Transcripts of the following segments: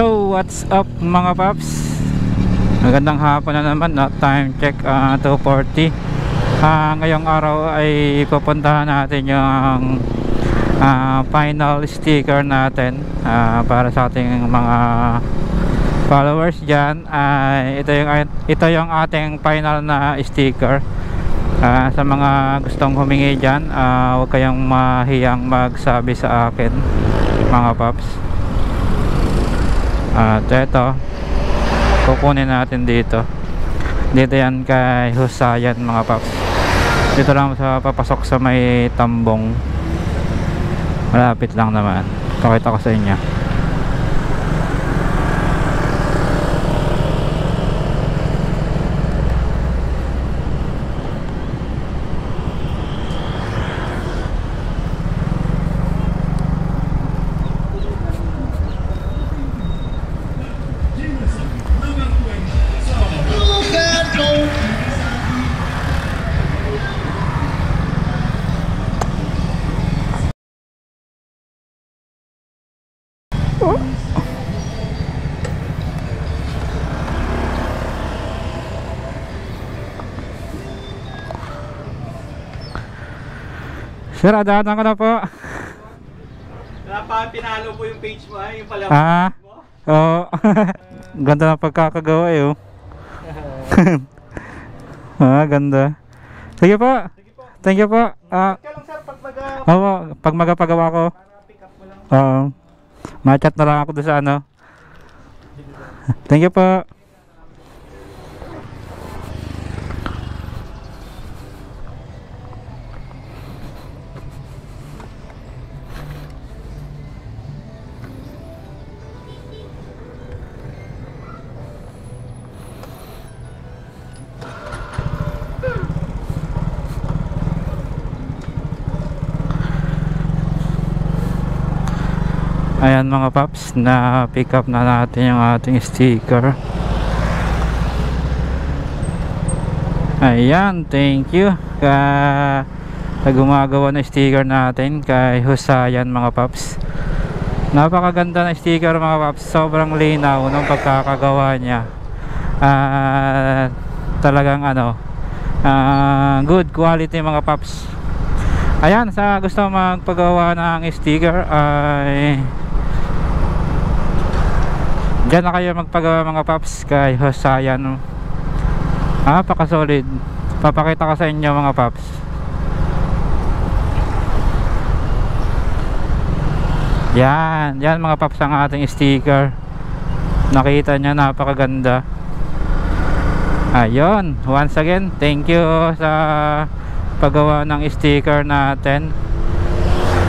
So what's up mga paps, magandang hapon na naman, no? Time check 2:40. Ngayong araw ay pupuntahan natin yung final sticker natin para sa ating mga followers dyan. Ito yung ating final na sticker. Sa mga gustong humingi dyan, huwag kayong mahiyang magsabi sa akin mga paps. At eto, kukunin natin dito yan kay Husayan mga paps. Dito lang sa papasok sa may tambong, malapit lang naman. Pakita ko sa inyo. Sir, adaan ko na po. Pinalo po yung page mo, yung pala mo. Oo. Ganda ng pagkakagawa eh, oh. Ganda. Sige po. Thank you po. Ka lang sir, pag magapagawa ko. pick up mo lang. Ma-chat na lang ako doon sa ano. Thank you po. Ayan mga paps, na pick up na natin yung ating sticker. Ayan, thank you sa gumagawa ng sticker natin kay Husayan mga paps. Napakaganda na sticker mga paps, sobrang linaw ng pagkakagawa niya. Talagang good quality mga paps. Ayan, sa gusto magpagawa ng sticker ay diyan na kayo magpagawa mga paps kay Husayan. Napaka-solid. Papakita ko sa inyo mga paps. Yan mga paps ang ating sticker. Nakita nyo, napakaganda. Ayun, once again, thank you sa paggawa ng sticker natin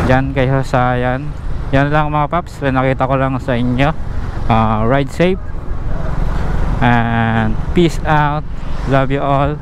diyan kay Husayan. Yan lang mga paps, nakita ko lang sa inyo. Ride safe and peace out, love you all.